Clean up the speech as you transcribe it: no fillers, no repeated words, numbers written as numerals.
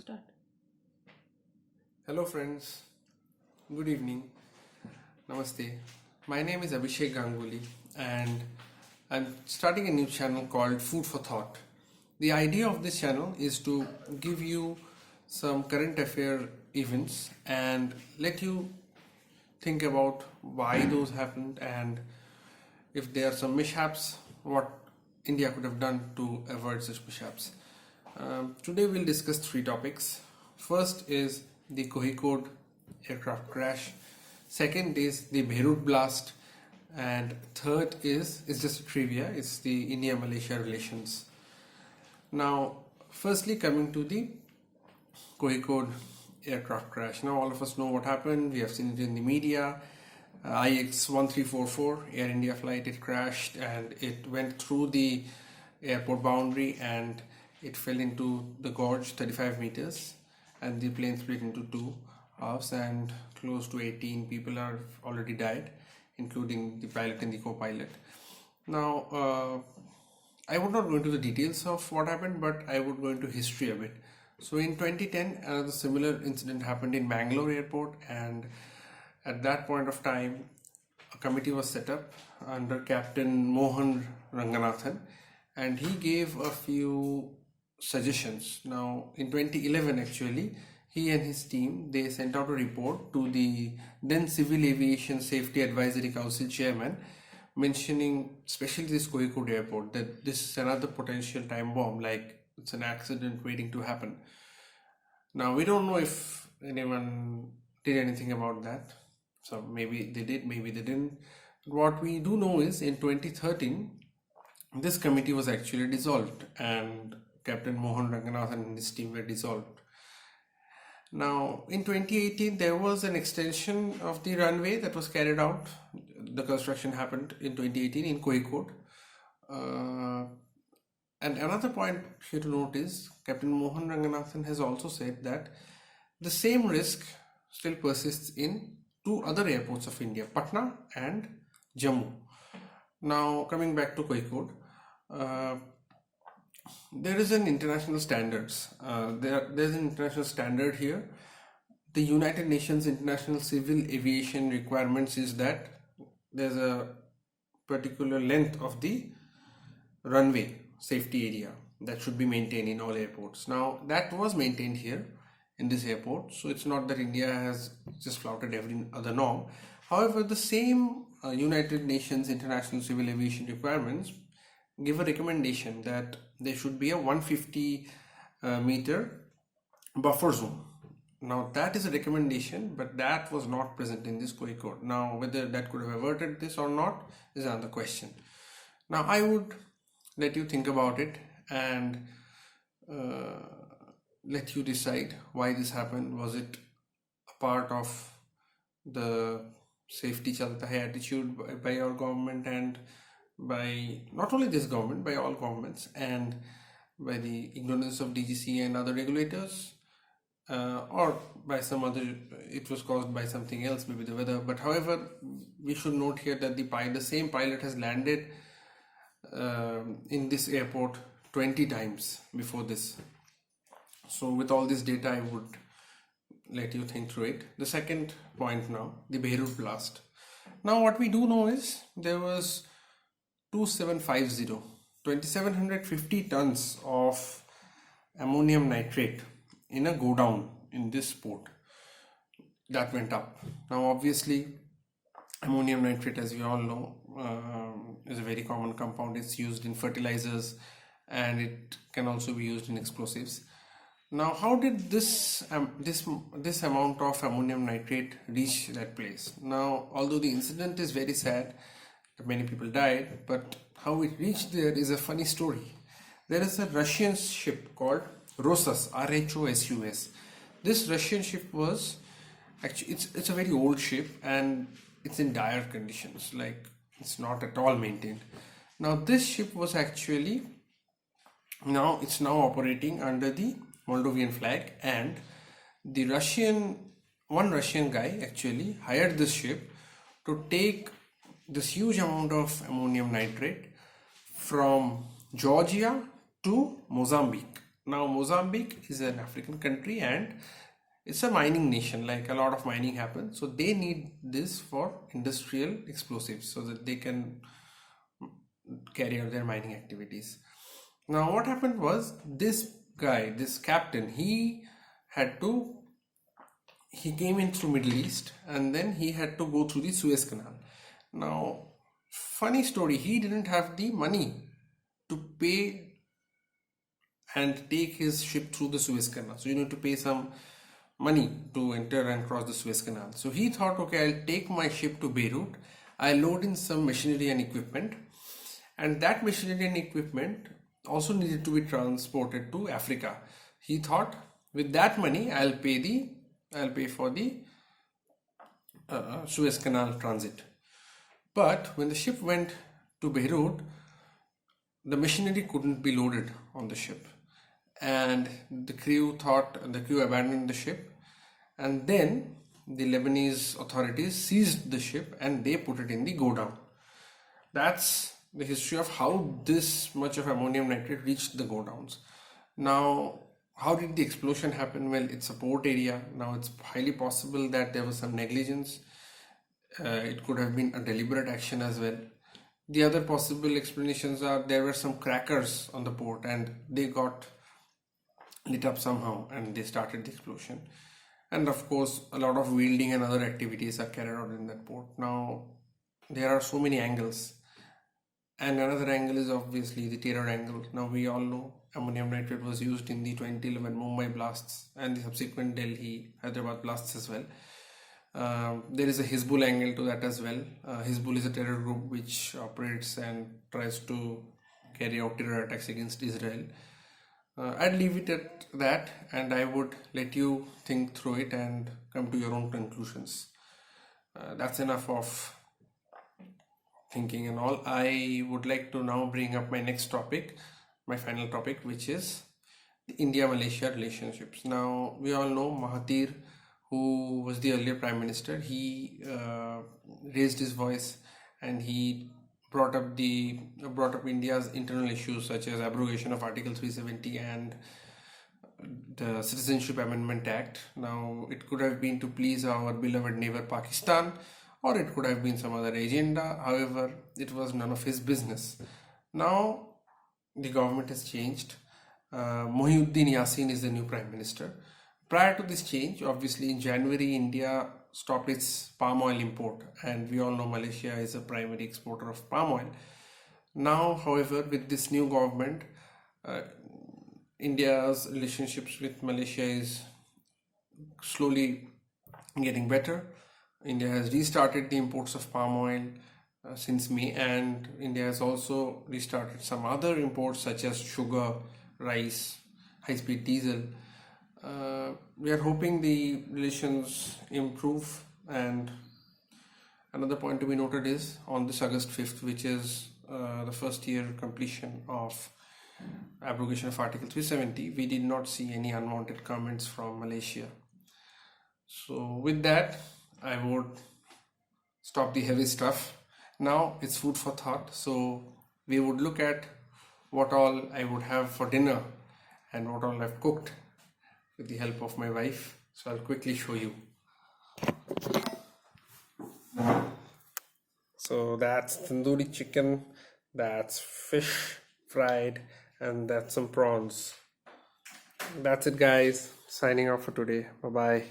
Start. Hello friends, good evening, namaste. My name is Abhishek Ganguly and I'm starting a new channel called Food for Thought. The idea of this channel is to give you some current affair events and let you think about why those happened and if there are some mishaps, what India could have done to avoid such mishaps. Today we'll discuss three topics. First is the Kozhikode aircraft crash. Second is the Beirut blast, and third is just a trivia. It's the India-Malaysia relations. Now, firstly, coming to the Kozhikode aircraft crash. Now, all of us know what happened. We have seen it in the media. IX-1344 Air India flight, it crashed and it went through the airport boundary and it fell into the gorge 35 meters and the plane split into two halves and close to 18 people are already died, including the pilot and the co-pilot. Now, I would not go into the details of what happened, but I would go into history a bit. So in 2010, another similar incident happened in Bangalore airport, and at that point of time, a committee was set up under Captain Mohan Ranganathan, and he gave a few suggestions. Now, in 2011, actually, he and his team, they sent out a report to the then Civil Aviation Safety Advisory Council chairman, mentioning especially this Kozhikode airport, that this is another potential time bomb, like it's an accident waiting to happen. Now, we don't know if anyone did anything about that. So maybe they did, maybe they didn't. What we do know is in 2013, this committee was actually dissolved and Captain Mohan Ranganathan and his team were dissolved. Now in 2018, there was an extension of the runway that was carried out. The construction happened in 2018 in Kozhikode. And another point here to note is Captain Mohan Ranganathan has also said that the same risk still persists in two other airports of India, Patna and Jammu. Now, coming back to Kozhikode, there is an international standards. There's an international standard here. The United Nations International Civil Aviation requirements is that there's a particular length of the runway safety area that should be maintained in all airports. Now, that was maintained here in this airport, so it's not that India has just flouted every other norm. However, the same United Nations International Civil Aviation requirements give a recommendation that there should be a 150 meter buffer zone. Now that is a recommendation, but that was not present in this Kozhikode. Now whether that could have averted this or not is another question. Now I would let you think about it and let you decide why this happened. Was it a part of the safety chalta hai attitude by our government and by not only this government, by all governments, and by the ignorance of DGC and other regulators, or by some other, it was caused by something else, maybe the weather. But however, we should note here that the same pilot has landed in this airport 20 times before this. So with all this data, I would let you think through it. The second point now, the Beirut blast. Now what we do know is there was 2,750 tons of ammonium nitrate in a go down in this port that went up. Now obviously ammonium nitrate, as we all know, is a very common compound. It's used in fertilizers and it can also be used in explosives. Now, how did this amount of ammonium nitrate reach that place? Now, although the incident is very sad, many people died, but how it reached there is a funny story. There is a Russian ship called Rosus, RHOSUS. This Russian ship was actually, it's a very old ship and it's in dire conditions, like it's not at all maintained. Now, this ship was actually, it's now operating under the Moldovan flag, and the one Russian guy actually hired this ship to take this huge amount of ammonium nitrate from Georgia to Mozambique. Now, Mozambique is an African country and it's a mining nation, like a lot of mining happens. So they need this for industrial explosives so that they can carry out their mining activities. Now, what happened was this guy, this captain, he came in through Middle East and then he had to go through the Suez Canal. Now, funny story, he didn't have the money to pay and take his ship through the Suez Canal. So you need to pay some money to enter and cross the Suez Canal. So he thought, okay, I'll take my ship to Beirut. I'll load in some machinery and equipment, and that machinery and equipment also needed to be transported to Africa. He thought, with that money, I'll pay for the Suez Canal transit. But when the ship went to Beirut, the machinery couldn't be loaded on the ship, and the crew abandoned the ship, and then the Lebanese authorities seized the ship and they put it in the go down. That's the history of how this much of ammonium nitrate reached the go downs. Now, how did the explosion happen? Well, it's a port area. Now, it's highly possible that there was some negligence. It could have been a deliberate action as well. The other possible explanations are there were some crackers on the port and they got lit up somehow and they started the explosion. And of course, a lot of welding and other activities are carried out in that port. Now, there are so many angles. And another angle is obviously the terror angle. Now, we all know ammonium nitrate was used in the 2011 Mumbai blasts and the subsequent Delhi, Hyderabad blasts as well. There is a Hizbul angle to that as well. Hizbul is a terror group which operates and tries to carry out terror attacks against Israel. I'd leave it at that and I would let you think through it and come to your own conclusions. That's enough of thinking and all. I would like to now bring up my next topic, my final topic, which is the India-Malaysia relationships. Now, we all know Mahathir, who was the earlier Prime Minister, he raised his voice and he brought up India's internal issues such as abrogation of Article 370 and the Citizenship Amendment Act. Now, it could have been to please our beloved neighbor Pakistan, or it could have been some other agenda. However, it was none of his business. Now, the government has changed. Mohiuddin Yassin is the new Prime Minister. Prior to this change, obviously in January, India stopped its palm oil import, and we all know Malaysia is a primary exporter of palm oil. Now, however, with this new government, India's relationships with Malaysia is slowly getting better. India has restarted the imports of palm oil since May, and India has also restarted some other imports such as sugar, rice, high-speed diesel. We are hoping the relations improve, and another point to be noted is on this August 5th, which is the first year completion of abrogation of Article 370, we did not see any unwanted comments from Malaysia. So with that, I would stop the heavy stuff. Now it's food for thought. So we would look at what all I would have for dinner and what all I've cooked with the help of my wife. So I'll quickly show you. So that's tandoori chicken, that's fish fried, and that's some prawns. That's it, guys. Signing off for today. Bye bye.